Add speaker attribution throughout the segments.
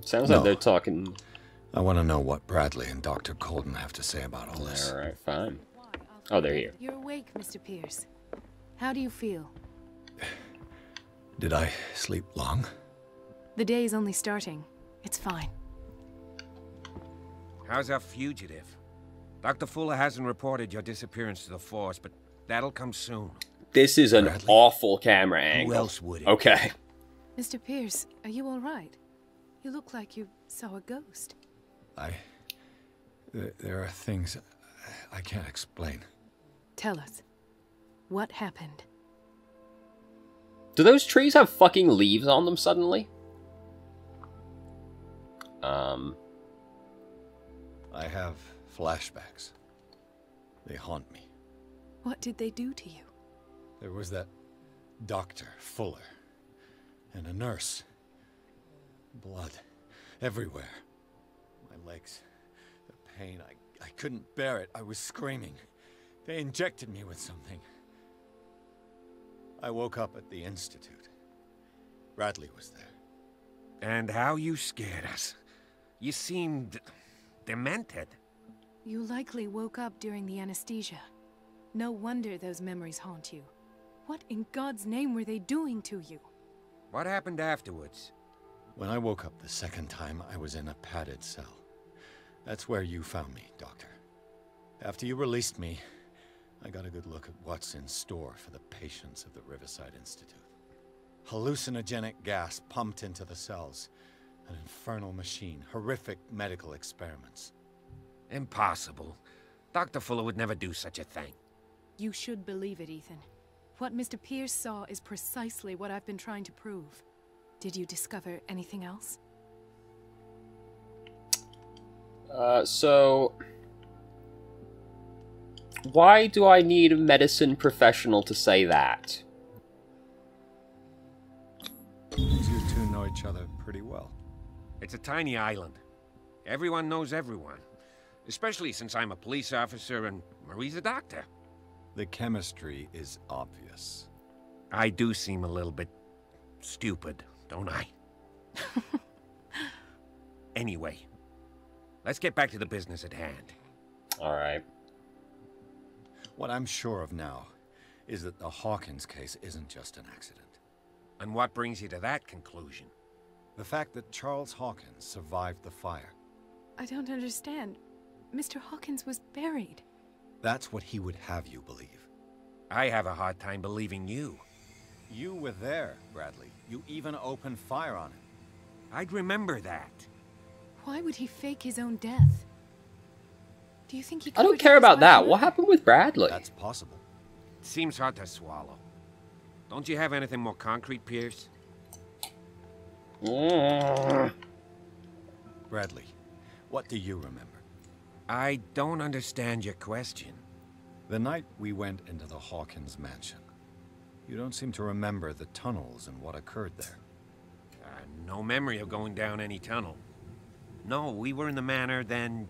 Speaker 1: Sounds like
Speaker 2: No.
Speaker 1: they're talking...
Speaker 2: I want to know what Bradley and Dr. Colden have to say about all this.
Speaker 1: Alright, fine. Oh, they're here.
Speaker 3: You're awake, Mr. Pierce. How do you feel?
Speaker 2: Did I sleep long?
Speaker 3: The day is only starting. It's fine.
Speaker 4: How's our fugitive? Dr. Fuller hasn't reported your disappearance to the Force, but that'll come soon.
Speaker 1: This is an
Speaker 2: Bradley?
Speaker 1: awful camera angle.
Speaker 4: Who else would it?
Speaker 1: Okay.
Speaker 3: Mr. Pierce, are you all right? You look like you saw a ghost.
Speaker 2: There are things I can't explain.
Speaker 3: Tell us. What happened?
Speaker 1: Do those trees have fucking leaves on them suddenly?
Speaker 2: I have flashbacks. They haunt me.
Speaker 3: What did they do to you?
Speaker 2: There was that Dr. Fuller and a nurse. Blood everywhere. My legs, the pain, I couldn't bear it. I was screaming. They injected me with something. I woke up at the Institute. Bradley was there.
Speaker 4: And how you scared us. You seemed... demented.
Speaker 3: You likely woke up during the anesthesia. No wonder those memories haunt you. What in God's name were they doing to you?
Speaker 4: What happened afterwards?
Speaker 2: When I woke up the second time, I was in a padded cell. That's where you found me, Doctor. After you released me, I got a good look at what's in store for the patients of the Riverside Institute. Hallucinogenic gas pumped into the cells. An infernal machine. Horrific medical experiments.
Speaker 4: Impossible. Dr. Fuller would never do such a thing.
Speaker 3: You should believe it, Ethan. What Mr. Pierce saw is precisely what I've been trying to prove. Did you discover anything else?
Speaker 1: So... Why do I need a medicine professional to say that?
Speaker 2: You two know each other pretty well.
Speaker 4: It's a tiny island. Everyone knows everyone. Especially since I'm a police officer and Marie's a doctor.
Speaker 2: The chemistry is obvious.
Speaker 4: I do seem a little bit... stupid, don't I? Anyway, let's get back to the business at hand.
Speaker 1: Alright.
Speaker 2: What I'm sure of now is that the Hawkins case isn't just an accident.
Speaker 4: And what brings you to that conclusion?
Speaker 2: The fact that Charles Hawkins survived the fire.
Speaker 3: I don't understand. Mr. Hawkins was buried.
Speaker 2: That's what he would have you believe.
Speaker 4: I have a hard time believing you.
Speaker 2: You were there, Bradley. You even opened fire on him.
Speaker 4: I'd remember that.
Speaker 3: Why would he fake his own death? Do you think he
Speaker 1: I don't
Speaker 3: covered
Speaker 1: care
Speaker 3: his
Speaker 1: about
Speaker 3: wife's
Speaker 1: that.
Speaker 3: murder?
Speaker 1: What happened with Bradley?
Speaker 2: That's possible.
Speaker 4: Seems hard to swallow. Don't you have anything more concrete, Pierce?
Speaker 2: Bradley, what do you remember?
Speaker 4: I don't understand your question.
Speaker 2: The night we went into the Hawkins mansion. You don't seem to remember the tunnels and what occurred there.
Speaker 4: No memory of going down any tunnel. No, we were in the manor, then,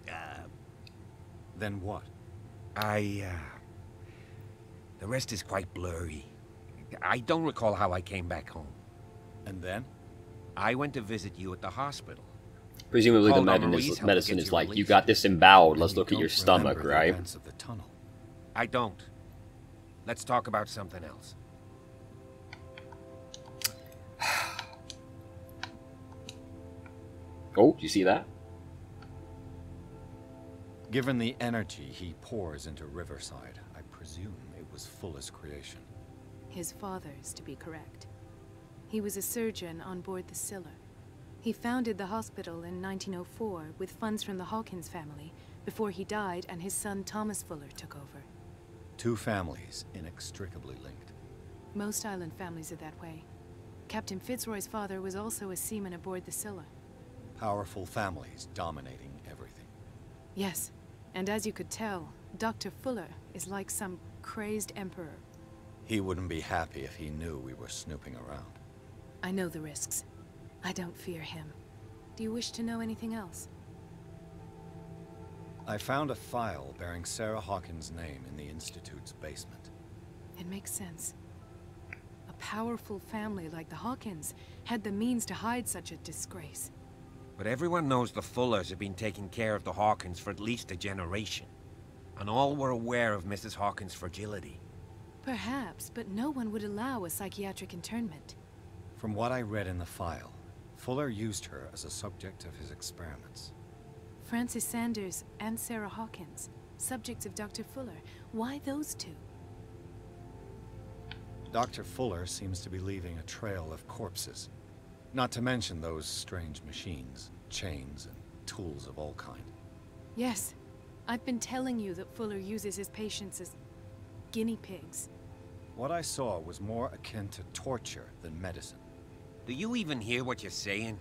Speaker 2: Then what?
Speaker 4: the rest is quite blurry. I don't recall how I came back home.
Speaker 2: And then?
Speaker 4: I went to visit you at the hospital.
Speaker 1: Presumably the
Speaker 4: Called on Marie's help to
Speaker 1: medicine
Speaker 4: get
Speaker 1: is
Speaker 4: you
Speaker 1: like, you
Speaker 4: released.
Speaker 1: got this emboweled,
Speaker 2: And
Speaker 1: let's
Speaker 2: you
Speaker 1: look at
Speaker 2: don't
Speaker 1: your stomach,
Speaker 2: remember the
Speaker 1: right?
Speaker 2: events of the tunnel.
Speaker 4: I don't. Let's talk about something else.
Speaker 1: Oh, do you see that?
Speaker 2: Given the energy he pours into Riverside, I presume it was Fuller's creation.
Speaker 3: His father's, to be correct. He was a surgeon on board the Scylla. He founded the hospital in 1904 with funds from the Hawkins family before he died and his son Thomas Fuller took over.
Speaker 2: Two families inextricably linked.
Speaker 3: Most island families are that way. Captain Fitzroy's father was also a seaman aboard the Scylla.
Speaker 2: Powerful families dominating everything.
Speaker 3: Yes, and as you could tell, Dr. Fuller is like some crazed emperor.
Speaker 2: He wouldn't be happy if he knew we were snooping around.
Speaker 3: I know the risks. I don't fear him. Do you wish to know anything else?
Speaker 2: I found a file bearing Sarah Hawkins' name in the Institute's basement.
Speaker 3: It makes sense. A powerful family like the Hawkins had the means to hide such a disgrace.
Speaker 4: But everyone knows the Fullers have been taking care of the Hawkins for at least a generation. And all were aware of Mrs. Hawkins' fragility.
Speaker 3: Perhaps, but no one would allow a psychiatric internment.
Speaker 2: From what I read in the file, Fuller used her as a subject of his experiments.
Speaker 3: Francis Sanders and Sarah Hawkins, subjects of Dr. Fuller. Why those two?
Speaker 2: Dr. Fuller seems to be leaving a trail of corpses. Not to mention those strange machines, chains, and tools of all kind.
Speaker 3: Yes. I've been telling you that Fuller uses his patients as guinea pigs.
Speaker 2: What I saw was more akin to torture than medicine.
Speaker 4: Do you even hear what you're saying?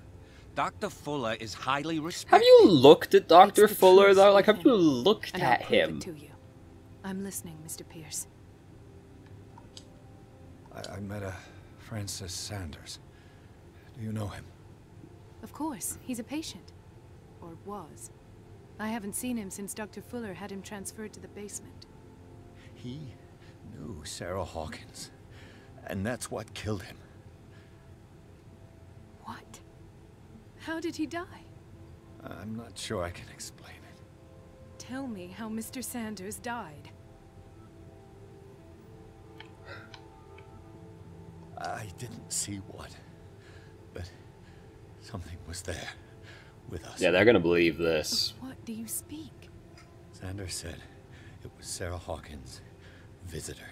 Speaker 4: Dr. Fuller is highly respected.
Speaker 1: Have you looked at Dr.
Speaker 3: It's the
Speaker 1: Fuller,
Speaker 3: truth,
Speaker 1: though? Like, have
Speaker 3: Ethan.
Speaker 1: you looked
Speaker 3: And
Speaker 1: at
Speaker 3: I'll prove
Speaker 1: him?
Speaker 3: it to you. I'm listening, Mr. Pierce.
Speaker 2: I met a Francis Sanders. Do you know him?
Speaker 3: Of course, he's a patient. Or was. I haven't seen him since Dr. Fuller had him transferred to the basement.
Speaker 2: He knew Sarah Hawkins, and that's what killed him.
Speaker 3: What? How did he die?
Speaker 2: I'm not sure I can explain it.
Speaker 3: Tell me how Mr. Sanders died.
Speaker 2: I didn't see what, but something was there with us.
Speaker 1: Yeah, they're gonna believe this.
Speaker 3: Of what do you speak?
Speaker 2: Sanders said it was Sarah Hawkins' visitor.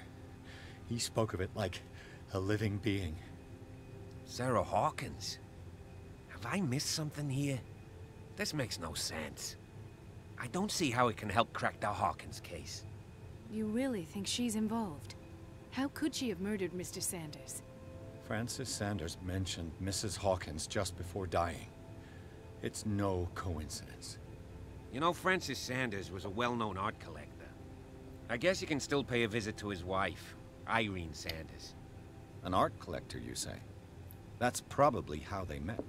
Speaker 2: He spoke of it like a living being.
Speaker 4: Sarah Hawkins? Have I missed something here? This makes no sense. I don't see how it can help crack the Hawkins case.
Speaker 3: You really think she's involved? How could she have murdered Mr. Sanders?
Speaker 2: Francis Sanders mentioned Mrs. Hawkins just before dying. It's no coincidence.
Speaker 4: You know, Francis Sanders was a well-known art collector. I guess you can still pay a visit to his wife, Irene Sanders.
Speaker 2: An art collector, you say? That's probably how they met.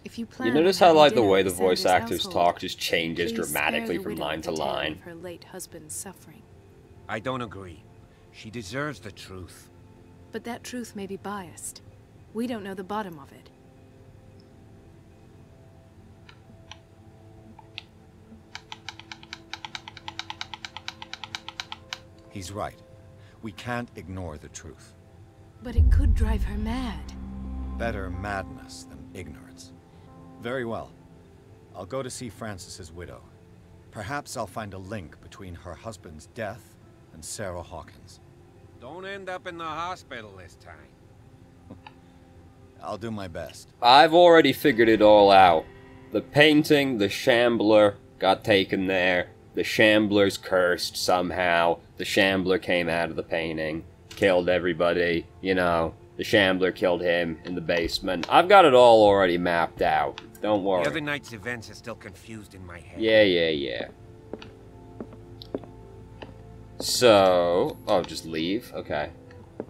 Speaker 3: If you plan
Speaker 1: You notice
Speaker 3: on
Speaker 1: how,
Speaker 3: having
Speaker 1: like, the
Speaker 3: dinner
Speaker 1: way
Speaker 3: at
Speaker 1: the voice
Speaker 3: Sanders'
Speaker 1: actors
Speaker 3: household,
Speaker 1: talk just changes
Speaker 3: please
Speaker 1: dramatically
Speaker 3: spare the
Speaker 1: from
Speaker 3: widow
Speaker 1: line
Speaker 3: the
Speaker 1: to
Speaker 3: tale
Speaker 1: line.
Speaker 3: of her late husband's suffering.
Speaker 4: I don't agree. She deserves the truth.
Speaker 3: But that truth may be biased. We don't know the bottom of it.
Speaker 2: He's right. We can't ignore the truth.
Speaker 3: But it could drive her mad.
Speaker 2: Better madness than ignorance. Very well. I'll go to see Francis's widow. Perhaps I'll find a link between her husband's death and Sarah Hawkins.
Speaker 4: Don't end up in the hospital this time.
Speaker 2: I'll do my best.
Speaker 1: I've already figured it all out. The painting, the Shambler, got taken there. The Shambler's cursed somehow. The Shambler came out of the painting. Killed everybody. You know, the Shambler killed him in the basement. I've got it all already mapped out. Don't worry.
Speaker 4: The other night's events are still confused in my head.
Speaker 1: Yeah. So... Oh, just leave? Okay.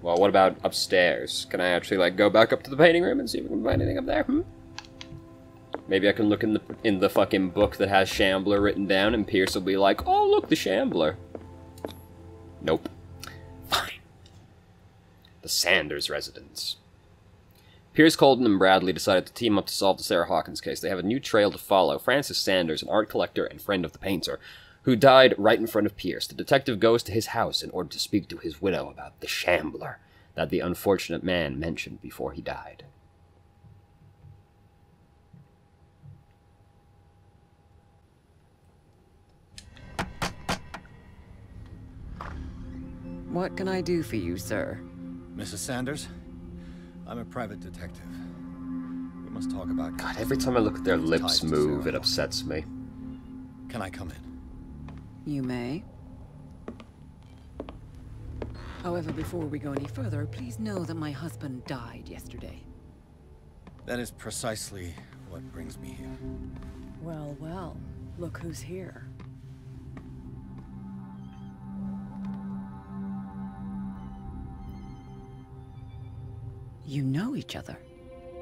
Speaker 1: Well, what about upstairs? Can I actually, like, go back up to the painting room and see if we can find anything up there? Maybe I can look in the fucking book that has Shambler written down, and Pierce will be like, oh, look, the Shambler. Nope. Fine. The Sanders residence. Pierce, Colden, and Bradley decided to team up to solve the Sarah Hawkins case. They have a new trail to follow. Francis Sanders, an art collector and friend of the painter, who died right in front of Pierce. The detective goes to his house in order to speak to his widow about the Shambler that the unfortunate man mentioned before he died.
Speaker 5: What can I do for you, sir?
Speaker 2: Mrs. Sanders? I'm a private detective. We must talk about...
Speaker 1: God, every time I look at their lips
Speaker 2: ties to
Speaker 1: move,
Speaker 2: Sarah
Speaker 1: it upsets me.
Speaker 2: Can I come in?
Speaker 5: You may. However, before we go any further, please know that my husband died yesterday.
Speaker 2: That is precisely what brings me here.
Speaker 5: Well, well, look who's here. You know each other?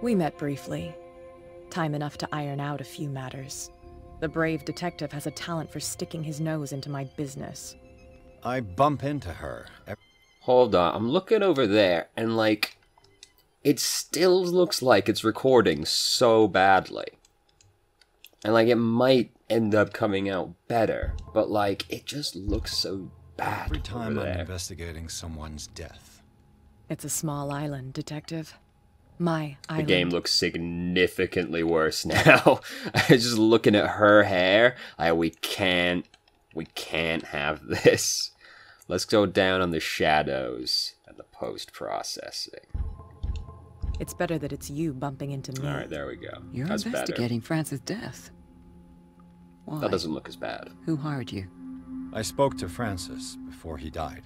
Speaker 6: We met briefly. Time enough to iron out a few matters. The brave detective has a talent for sticking his nose into my business.
Speaker 2: I bump into her.
Speaker 1: Hold on, I'm looking over there, and like, it still looks like it's recording so badly. And, like, it might end up coming out better, but, like, it just looks so bad.
Speaker 2: Every time
Speaker 1: over
Speaker 2: I'm
Speaker 1: there.
Speaker 2: investigating someone's death.
Speaker 6: It's a small island, Detective. My
Speaker 1: The
Speaker 6: island.
Speaker 1: game looks significantly worse now. Just looking at her hair, we can't have this. Let's go down on the shadows and the post-processing.
Speaker 6: It's better that it's you bumping into me.
Speaker 1: Alright, there we go.
Speaker 5: You're
Speaker 1: That's
Speaker 5: investigating Francis' death. Why?
Speaker 1: better. That doesn't look as bad.
Speaker 5: Who hired you?
Speaker 2: I spoke to Francis before he died.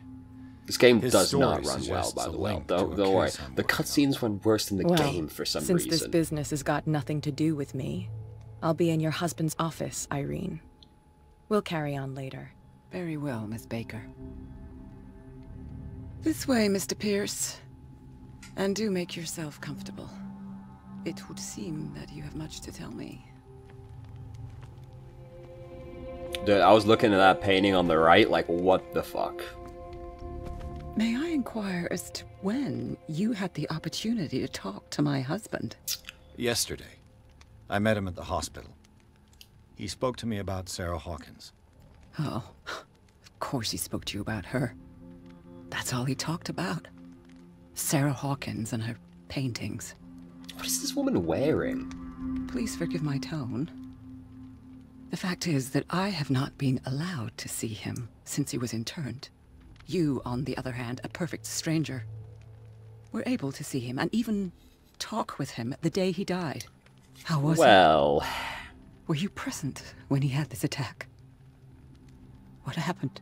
Speaker 1: This game
Speaker 2: His
Speaker 1: does
Speaker 2: story
Speaker 1: not run well,
Speaker 2: suggests
Speaker 1: by
Speaker 2: a
Speaker 1: the way.
Speaker 2: link to
Speaker 1: Don't
Speaker 2: a
Speaker 1: worry.
Speaker 2: case I'm
Speaker 1: The
Speaker 2: working
Speaker 1: cutscenes run worse than the
Speaker 6: Well,
Speaker 1: game for some
Speaker 6: since
Speaker 1: reason.
Speaker 6: this business has got nothing to do with me, I'll be in your husband's office, Irene. We'll carry on later.
Speaker 5: Very well, Miss Baker. This way, Mr. Pierce. And do make yourself comfortable. It would seem that you have much to tell me.
Speaker 1: Dude, I was looking at that painting on the right, like, what the fuck?
Speaker 5: May I inquire as to when you had the opportunity to talk to my husband?
Speaker 2: Yesterday, I met him at the hospital. He spoke to me about Sarah Hawkins.
Speaker 5: Oh, of course he spoke to you about her. That's all he talked about. Sarah Hawkins and her paintings.
Speaker 1: What is this woman wearing?
Speaker 5: Please forgive my tone. The fact is that I have not been allowed to see him since he was interned. You, on the other hand, a perfect stranger, were able to see him and even talk with him the day he died. How was it?
Speaker 1: Well,
Speaker 5: Were you present when he had this attack? What happened?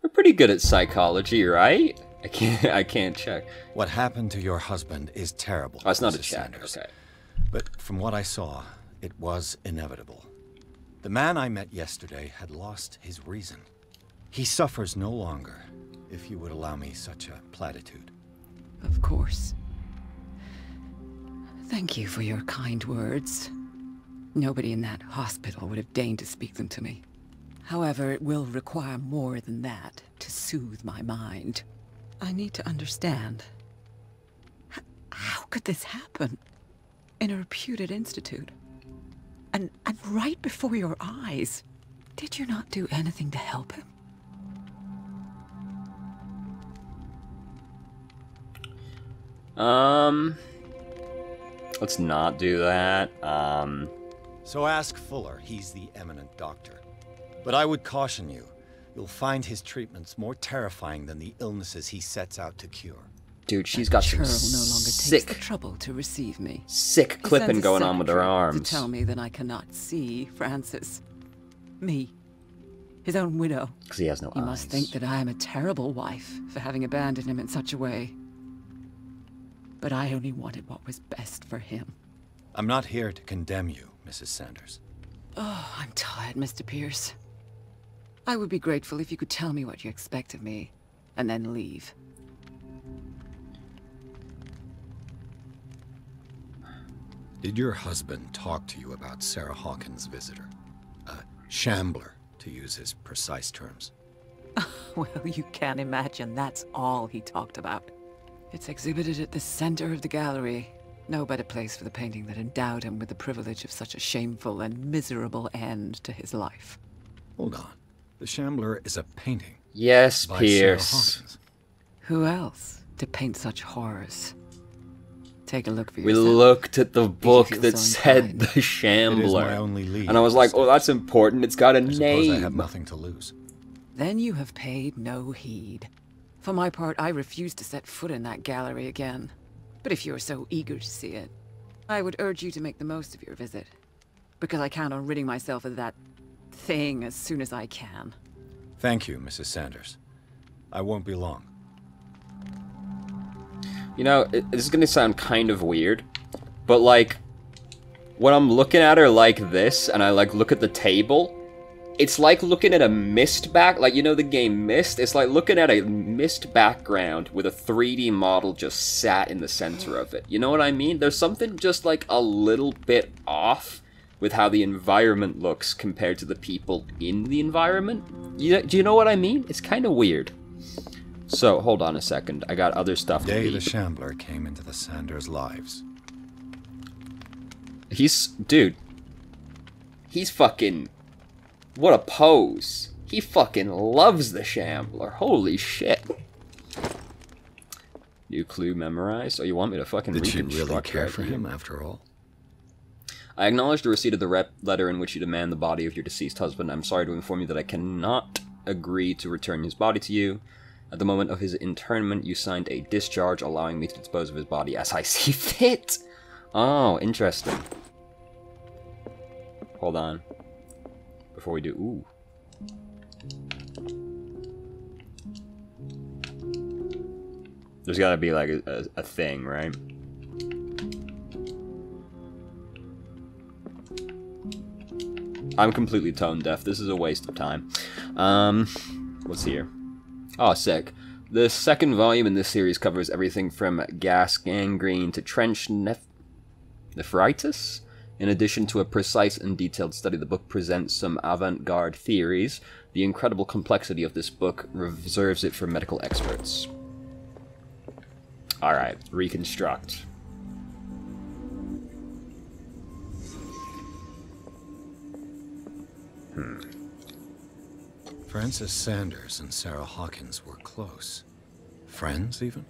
Speaker 1: we're pretty good at psychology, right? I can't check.
Speaker 2: What happened to your husband is terrible.
Speaker 1: Oh, it's not a
Speaker 2: Mrs.
Speaker 1: chat.
Speaker 2: Sanders.
Speaker 1: Okay.
Speaker 2: But from what I saw, it was inevitable. The man I met yesterday had lost his reason. He suffers no longer, if you would allow me such a platitude.
Speaker 5: Of course. Thank you for your kind words. Nobody in that hospital would have deigned to speak them to me. However, it will require more than that to soothe my mind. I need to understand. How could this happen? In a reputed institute? And right before your eyes? Did you not do anything to help him?
Speaker 1: Let's not do that.
Speaker 2: So ask Fuller, he's the eminent doctor. But I would caution you, you'll find his treatments more terrifying than the illnesses he sets out to cure.
Speaker 1: Dude, she's got some
Speaker 5: Churl no longer takes the
Speaker 1: sick
Speaker 5: trouble to receive me.
Speaker 1: Sick
Speaker 5: He
Speaker 1: clipping
Speaker 5: sends a
Speaker 1: going on with her
Speaker 5: secretary
Speaker 1: arms.
Speaker 5: to tell me that I cannot see Francis. Me. His own widow.
Speaker 1: Because he has no
Speaker 5: He
Speaker 1: eyes.
Speaker 5: must think that I am a terrible wife for having abandoned him in such a way. But I only wanted what was best for him.
Speaker 2: I'm not here to condemn you, Mrs. Sanders.
Speaker 5: Oh, I'm tired, Mr. Pierce. I would be grateful if you could tell me what you expect of me, and then leave.
Speaker 2: Did your husband talk to you about Sarah Hawkins' visitor? A shambler, to use his precise terms.
Speaker 5: Well, you can imagine that's all he talked about. It's exhibited at the center of the gallery. No better place for the painting that endowed him with the privilege of such a shameful and miserable end to his life.
Speaker 2: Hold on. The Shambler is a painting
Speaker 1: Yes,
Speaker 2: by
Speaker 1: Pierce.
Speaker 2: Sarah Hawkins.
Speaker 5: Who else to paint such horrors? Take a look for
Speaker 1: We
Speaker 5: yourself.
Speaker 1: looked at the book
Speaker 5: feel
Speaker 1: that
Speaker 5: so
Speaker 1: said
Speaker 5: inclined.
Speaker 1: the
Speaker 2: It is
Speaker 1: Shambler.
Speaker 2: my only lead.
Speaker 1: And I was like, oh, that's important. It's got a
Speaker 2: I suppose I have
Speaker 1: name.
Speaker 2: nothing to lose.
Speaker 5: Then you have paid no heed. For my part, I refuse to set foot in that gallery again. But if you're so eager to see it, I would urge you to make the most of your visit. Because I count on ridding myself of that thing as soon as I can.
Speaker 2: Thank you, Mrs. Sanders. I won't be long.
Speaker 1: You know, this is going to sound kind of weird, but, like, when I'm looking at her like this, and I, like, look at the table, it's like looking at a mist like, you know the game Mist? It's like looking at a mist background with a 3D model just sat in the center of it. You know what I mean? There's something just, like, a little bit off with how the environment looks compared to the people in the environment. Do you know what I mean? It's kind of weird. So, hold on a second. I got other stuff to
Speaker 2: The day
Speaker 1: read.
Speaker 2: the Shambler came into the Sanders' lives.
Speaker 1: Dude. He's fucking... What a pose. He fucking loves the Shambler. Holy shit. New clue memorized? Oh, you want me to fucking
Speaker 2: Did she
Speaker 1: reconstruct
Speaker 2: really care
Speaker 1: that
Speaker 2: for
Speaker 1: here?
Speaker 2: him after all?
Speaker 1: I acknowledge the receipt of the letter in which you demand the body of your deceased husband. I'm sorry to inform you that I cannot agree to return his body to you. At the moment of his internment, you signed a discharge allowing me to dispose of his body as I see fit. Oh, interesting. Hold on. Before we do... Ooh. There's gotta be, like, a thing, right? I'm completely tone deaf. This is a waste of time. What's here? Oh, sick. The second volume in this series covers everything from gas gangrene to trench nephritis. In addition to a precise and detailed study, the book presents some avant-garde theories. The incredible complexity of this book reserves it for medical experts. Alright, reconstruct.
Speaker 2: Francis Sanders and Sarah Hawkins were close. Friends, even?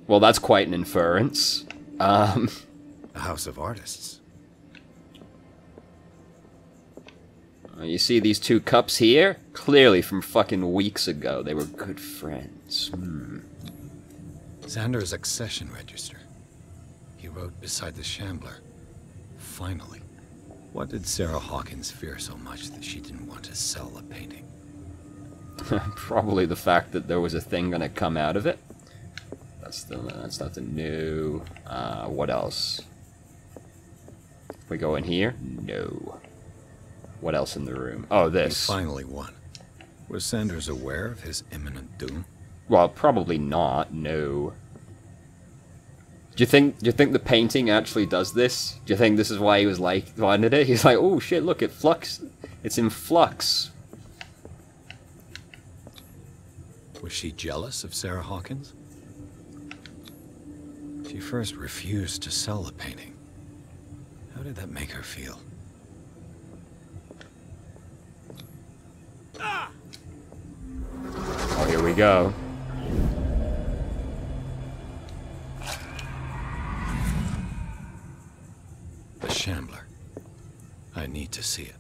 Speaker 1: Well, that's quite an inference.
Speaker 2: A house of artists.
Speaker 1: You see these two cups here? Clearly from fucking weeks ago, they were good friends.
Speaker 2: Sanders' accession register. He wrote beside the Shambler. Finally. What did Sarah Hawkins fear so much that she didn't want to sell the painting?
Speaker 1: Probably the fact that there was a thing gonna come out of it. That's nothing new. What else? We go in here? No. What else in the room? Oh,
Speaker 2: He
Speaker 1: this.
Speaker 2: finally won. Was Sanders aware of his imminent doom?
Speaker 1: Well, probably not. No. Do you think the painting actually does this? Do you think this is why he was like wanted it? He's like, oh shit, look, it's in flux.
Speaker 2: Was she jealous of Sarah Hawkins? She first refused to sell the painting. How did that make her feel?
Speaker 1: Oh, here we go.
Speaker 2: The Shambler. I need to see it.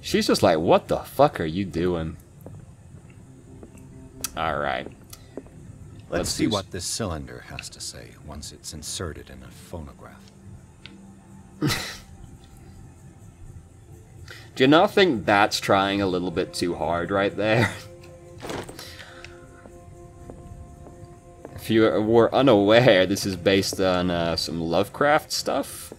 Speaker 1: She's just like, what the fuck are you doing? Alright.
Speaker 2: Let's see what this cylinder has to say once it's inserted in a phonograph.
Speaker 1: Do you not think that's trying a little bit too hard right there? If you were unaware, this is based on some Lovecraft stuff.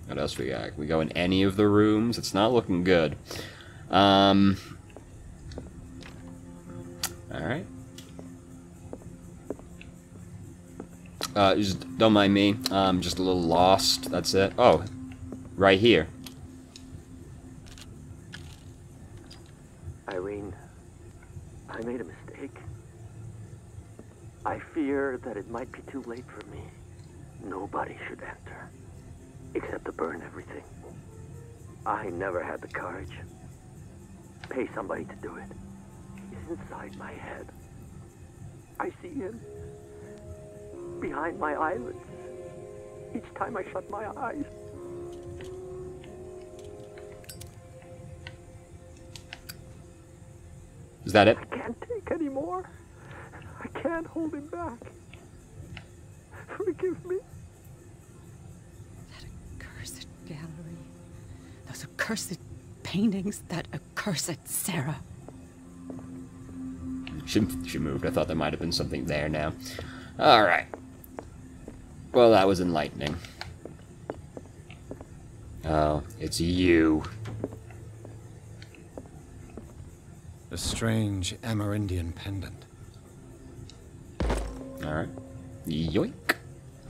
Speaker 1: What else we got? Can we go in any of the rooms? It's not looking good. Alright. Just don't mind me. Just a little lost. That's it. Oh, right here.
Speaker 7: Irene, I made a mistake. I fear that it might be too late for me. Nobody should enter, except to burn everything. I never had the courage. Pay somebody to do it. He's inside my head. I see him behind my eyelids each time I shut my eyes.
Speaker 1: Is that it?
Speaker 7: I can't take any more. I can't hold him back. Forgive me.
Speaker 5: That accursed gallery. Those accursed paintings. That accursed Sarah.
Speaker 1: She moved. I thought there might have been something there now. Alright. Well, that was enlightening. Oh, it's you.
Speaker 2: A strange Amerindian pendant.
Speaker 1: Alright. Yoink.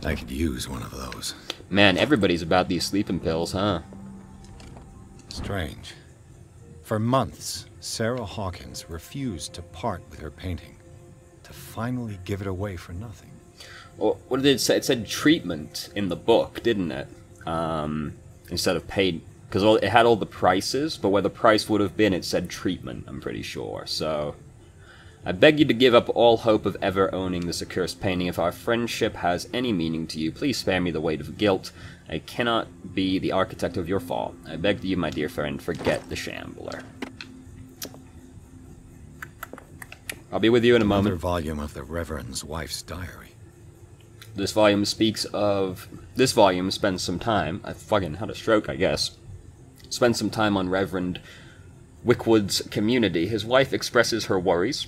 Speaker 2: I could use one of those.
Speaker 1: Man, everybody's about these sleeping pills, huh?
Speaker 2: Strange. For months, Sarah Hawkins refused to part with her painting, to finally give it away for nothing.
Speaker 1: Well, what did it say? It said treatment in the book, didn't it? Instead of paid, because it had all the prices, but where the price would have been, it said treatment, I'm pretty sure. So, I beg you to give up all hope of ever owning this accursed painting. If our friendship has any meaning to you, please spare me the weight of guilt. I cannot be the architect of your fall. I beg you, my dear friend, forget the Shambler. I'll be with you in a moment.
Speaker 2: Another volume of the Reverend's wife's diary.
Speaker 1: This volume spends some time, I fucking had a stroke, I guess, spends some time on Reverend Wickwood's community. His wife expresses her worries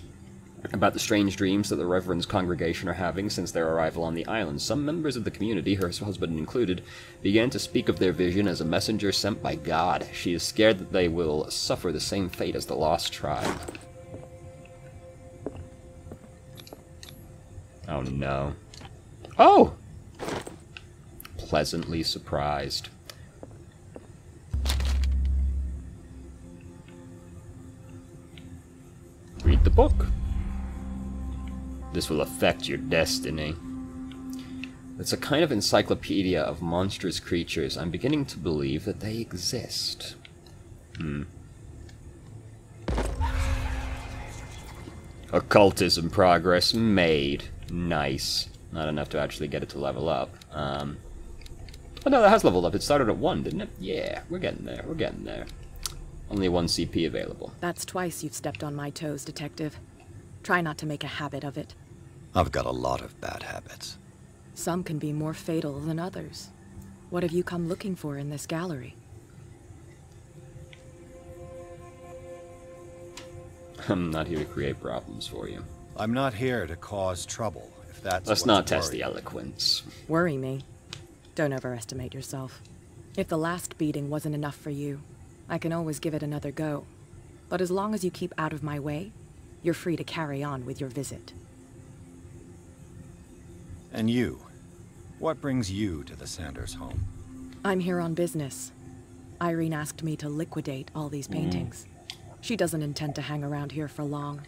Speaker 1: about the strange dreams that the Reverend's congregation are having since their arrival on the island. Some members of the community, her husband included, began to speak of their vision as a messenger sent by God. She is scared that they will suffer the same fate as the Lost Tribe. Oh no. Oh! Pleasantly surprised. Read the book. This will affect your destiny. It's a kind of encyclopedia of monstrous creatures. I'm beginning to believe that they exist. Occultism progress made. Nice. Not enough to actually get it to level up. Oh no, that has leveled up. It started at 1, didn't it? Yeah, we're getting there. We're getting there. Only 1 CP available.
Speaker 6: That's twice you've stepped on my toes, Detective. Try not to make a habit of it.
Speaker 2: I've got a lot of bad habits.
Speaker 6: Some can be more fatal than others. What have you come looking for in this gallery?
Speaker 1: I'm not here to create problems for you.
Speaker 2: I'm not here to cause trouble, if that's
Speaker 1: Let's
Speaker 2: what's
Speaker 1: not test
Speaker 2: worrying.
Speaker 1: the eloquence.
Speaker 6: Worry me. Don't overestimate yourself. If the last beating wasn't enough for you, I can always give it another go. But as long as you keep out of my way, you're free to carry on with your visit.
Speaker 2: And you? What brings you to the Sanders home?
Speaker 6: I'm here on business. Irene asked me to liquidate all these paintings. She doesn't intend to hang around here for long.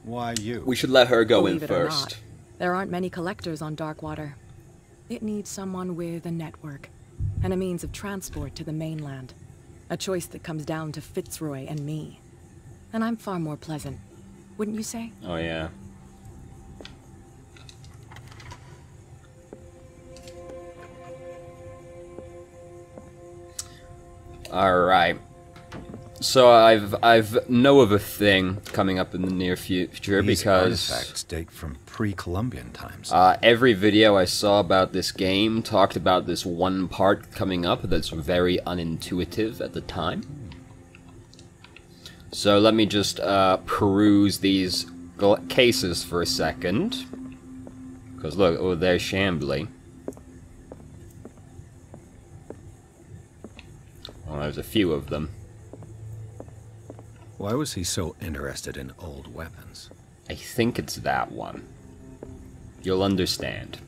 Speaker 2: Why you?
Speaker 1: We should let her go
Speaker 6: Believe
Speaker 1: in
Speaker 6: it or
Speaker 1: first.
Speaker 6: not, there aren't many collectors on Darkwater. It needs someone with a network, and a means of transport to the mainland. A choice that comes down to Fitzroy and me. And I'm far more pleasant, wouldn't you say?
Speaker 1: Oh yeah. Alright. So I've know of a thing coming up in the near future
Speaker 2: These
Speaker 1: because
Speaker 2: artifacts date from pre-Columbian times.
Speaker 1: every video I saw about this game talked about this one part coming up that's very unintuitive at the time. So let me just peruse these cases for a second. Because look, oh, there's Shambly. Well, there's a few of them.
Speaker 2: Why was he so interested in old weapons?
Speaker 1: I think it's that one. You'll understand.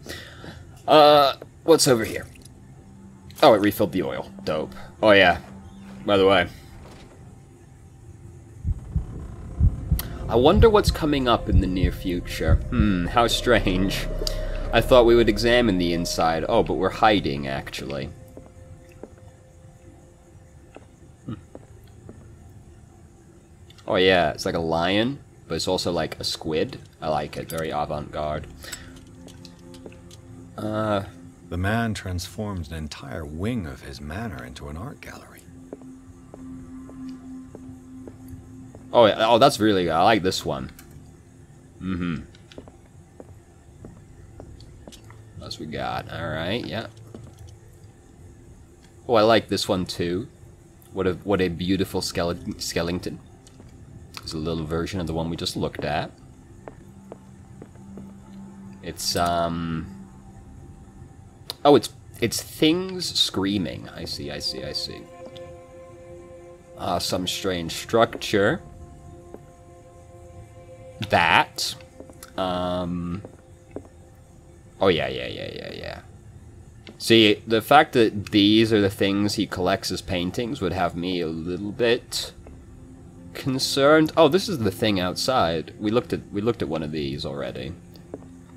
Speaker 1: What's over here? Oh, it refilled the oil. Dope. Oh yeah. By the way. I wonder what's coming up in the near future. How strange. I thought we would examine the inside. Oh, but we're hiding, actually. Oh yeah, it's like a lion, but it's also like a squid. I like it, very avant-garde.
Speaker 2: The man transformed an entire wing of his manor into an art gallery.
Speaker 1: Oh, yeah, oh, that's really good. I like this one. What else we got? Alright, yeah. Oh, I like this one too. What a beautiful skeleton. It's a little version of the one we just looked at. It's oh, it's things screaming. I see. Some strange structure. That. Oh yeah. See, the fact that these are the things he collects as paintings would have me a little bit concerned. Oh, this is the thing outside. We looked at one of these already.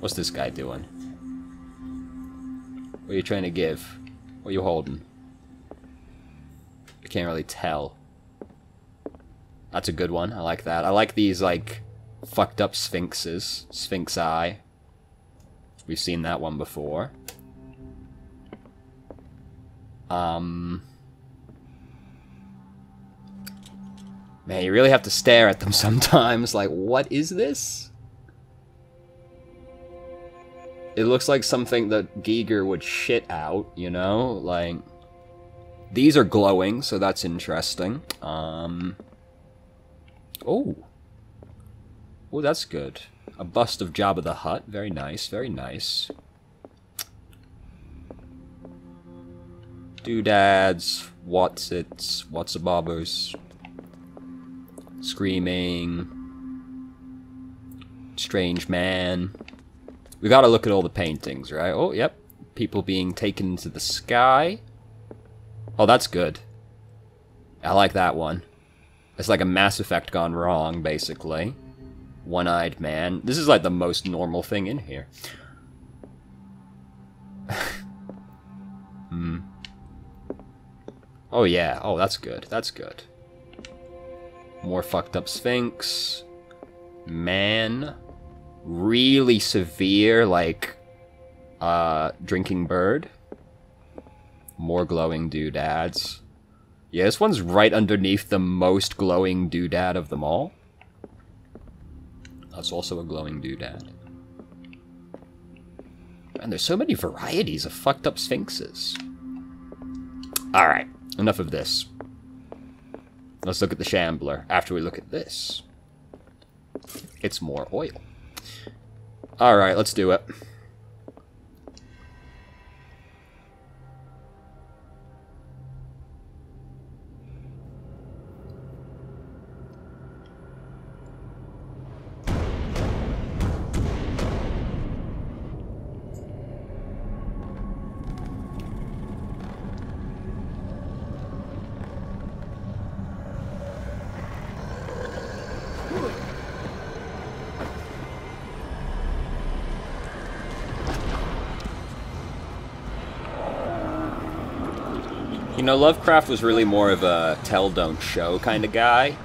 Speaker 1: What's this guy doing? What are you trying to give? What are you holding? I can't really tell. That's a good one. I like that. I like these, like, fucked up sphinxes. Sphinx eye. We've seen that one before. Man, you really have to stare at them sometimes. Like, what is this? It looks like something that Giger would shit out, you know? Like, these are glowing, so that's interesting. Oh. Oh, that's good. A bust of Jabba the Hutt. Very nice, very nice. Doodads, what's-a-bobbers, screaming, strange man. We gotta look at all the paintings, right? Oh, yep. People being taken into the sky. Oh, that's good. I like that one. It's like a Mass Effect gone wrong, basically. One-eyed man. This is like the most normal thing in here. Oh yeah, oh that's good, that's good. More fucked up Sphinx. Man. Really severe, like, drinking bird. More glowing doodads. Yeah, this one's right underneath the most glowing doodad of them all. That's also a glowing doodad. And there's so many varieties of fucked up sphinxes. Alright, enough of this. Let's look at the Shambler after we look at this. It's more oil. Alright, let's do it. You know, Lovecraft was really more of a tell, don't show kind of guy.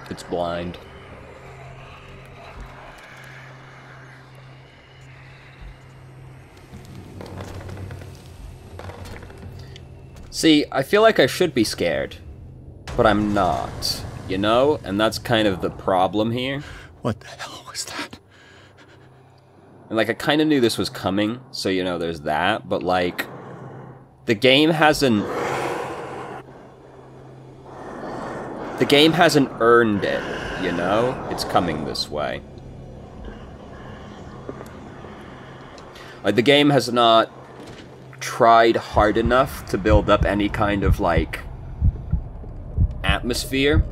Speaker 1: It's blind. See, I feel like I should be scared, but I'm not, you know? And that's kind of the problem here.
Speaker 2: What the hell was that?
Speaker 1: And, like, I kind of knew this was coming, so, you know, there's that, but, like, the game hasn't earned it, you know? It's coming this way. Like, the game has not tried hard enough to build up any kind of, like, atmosphere.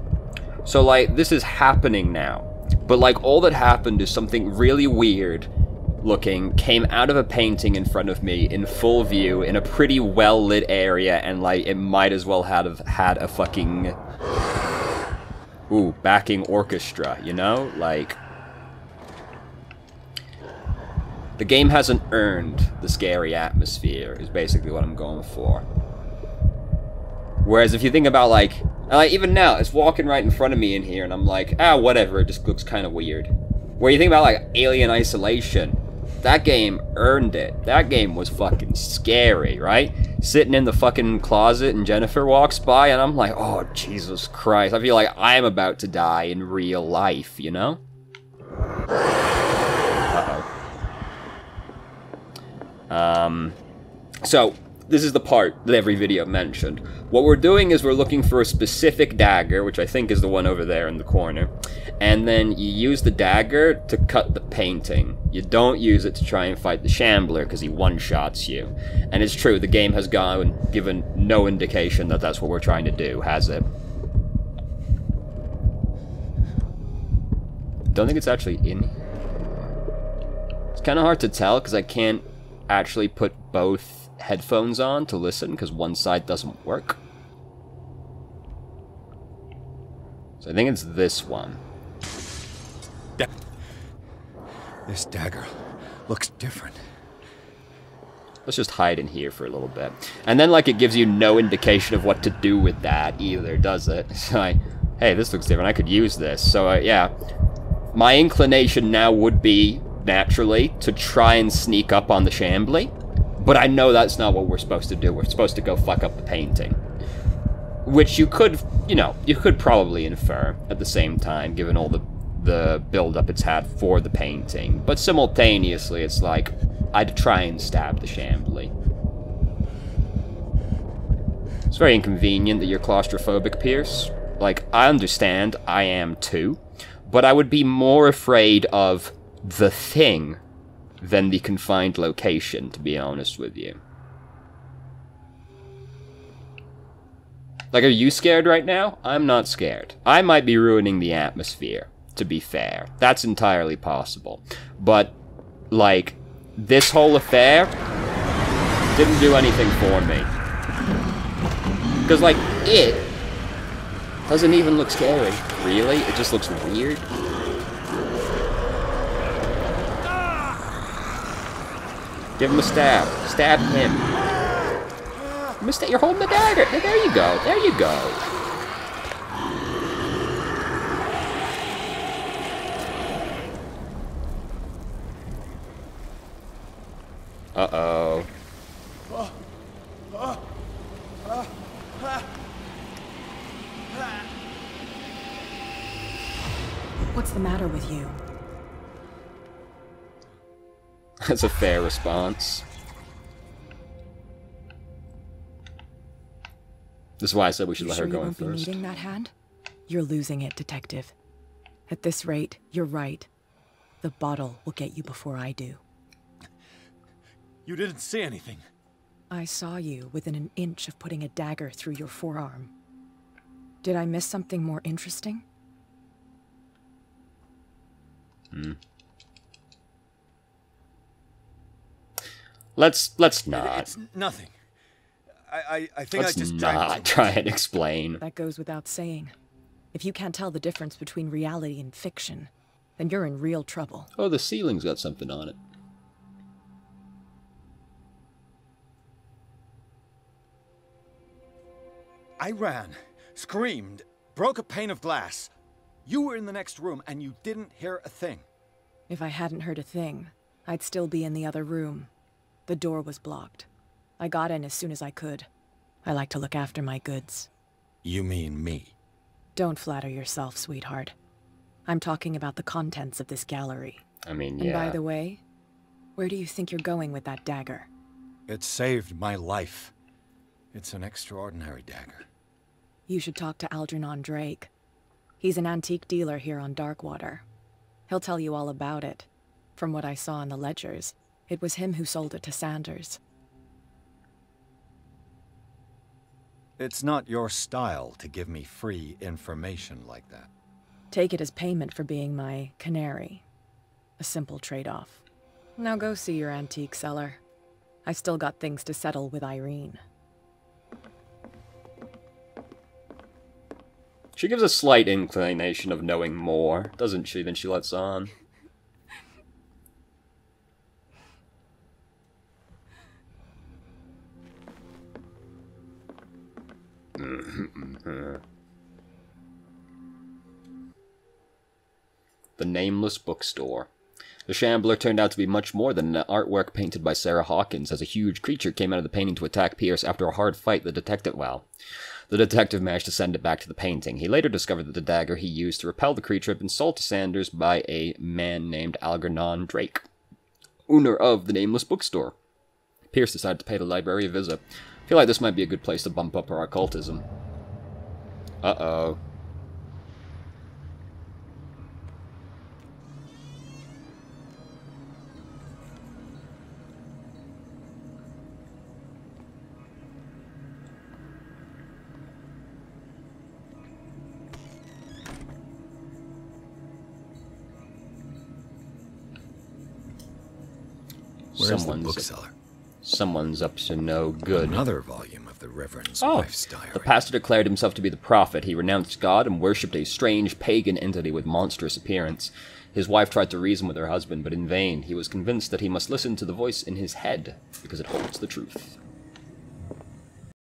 Speaker 1: So, like, this is happening now. But, like, all that happened is something really weird looking came out of a painting in front of me in full view in a pretty well-lit area, and, like, it might as well have had a fucking backing orchestra, you know? Like, the game hasn't earned the scary atmosphere, is basically what I'm going for. Whereas if you think about, like, even now, it's walking right in front of me in here, and I'm like, whatever, it just looks kind of weird. Where you think about, like, Alien Isolation, that game earned it. That game was fucking scary, right? Sitting in the fucking closet, and Jennifer walks by, and I'm like, oh, Jesus Christ. I feel like I'm about to die in real life, you know? So, this is the part that every video mentioned. What we're doing is we're looking for a specific dagger, which I think is the one over there in the corner, and then you use the dagger to cut the painting. You don't use it to try and fight the Shambler, because he one-shots you. And it's true, the game has given no indication that that's what we're trying to do, has it? Don't think it's actually in. It's kind of hard to tell, because I can't actually put both headphones on to listen, because one side doesn't work. So I think it's this one.
Speaker 2: This dagger looks different.
Speaker 1: Let's just hide in here for a little bit. And then, like, it gives you no indication of what to do with that either, does it? So hey, this looks different, I could use this. So, yeah. My inclination now would be, naturally, to try and sneak up on the Shambly. But I know that's not what we're supposed to do. We're supposed to go fuck up the painting. Which you could, you know, you could probably infer at the same time, given all the build-up it's had for the painting. But simultaneously, it's like, I'd try and stab the Shambly. It's very inconvenient that you're claustrophobic, Pierce. Like, I understand, I am too. But I would be more afraid of the thing than the confined location, to be honest with you. Like, are you scared right now? I'm not scared. I might be ruining the atmosphere, to be fair. That's entirely possible. But, like, this whole affair didn't do anything for me. Because, like, it doesn't even look scary. Really? It just looks weird. Give him a stab. Stab him. You're holding the dagger. There you go. There you go. Uh-oh.
Speaker 6: What's the matter with you?
Speaker 1: That's a fair response. This is why I said we should let her go in first. You won't be
Speaker 6: needing that hand? You're losing it, Detective. At this rate, you're right. The bottle will get you before I do.
Speaker 2: You didn't see anything.
Speaker 6: I saw you within an inch of putting a dagger through your forearm. Did I miss something more interesting?
Speaker 1: Let's not.
Speaker 2: It's nothing. I think
Speaker 1: Let's
Speaker 2: I just
Speaker 1: not try and explain.
Speaker 6: That goes without saying. If you can't tell the difference between reality and fiction, then you're in real trouble.
Speaker 1: Oh, the ceiling's got something on it.
Speaker 2: I ran, screamed, broke a pane of glass. You were in the next room and you didn't hear a thing.
Speaker 6: If I hadn't heard a thing, I'd still be in the other room. The door was blocked. I got in as soon as I could. I like to look after my goods.
Speaker 2: You mean me?
Speaker 6: Don't flatter yourself, sweetheart. I'm talking about the contents of this gallery.
Speaker 1: I mean, yeah.
Speaker 6: And by the way, where do you think you're going with that dagger?
Speaker 2: It saved my life. It's an extraordinary dagger.
Speaker 6: You should talk to Algernon Drake. He's an antique dealer here on Darkwater. He'll tell you all about it. From what I saw in the ledgers, it was him who sold it to Sanders.
Speaker 2: It's not your style to give me free information like that.
Speaker 6: Take it as payment for being my canary. A simple trade-off. Now go see your antique seller. I've still got things to settle with Irene.
Speaker 1: She gives a slight inclination of knowing more, doesn't she, than she lets on. The Nameless Bookstore. The Shambler turned out to be much more than an artwork painted by Sarah Hawkins, as a huge creature came out of the painting to attack Pierce after a hard fight. The detective managed to send it back to the painting. He later discovered that the dagger he used to repel the creature had been sold to Sanders by a man named Algernon Drake, owner of the Nameless Bookstore. Pierce decided to pay the library a visit. I feel like this might be a good place to bump up our occultism. Uh-oh.
Speaker 2: Where's the bookseller?
Speaker 1: Someone's up to no good.
Speaker 2: Another volume of the Reverend's wife's diary.
Speaker 1: The pastor declared himself to be the prophet. He renounced God and worshipped a strange pagan entity with monstrous appearance. His wife tried to reason with her husband, but in vain. He was convinced that he must listen to the voice in his head, because it holds the truth.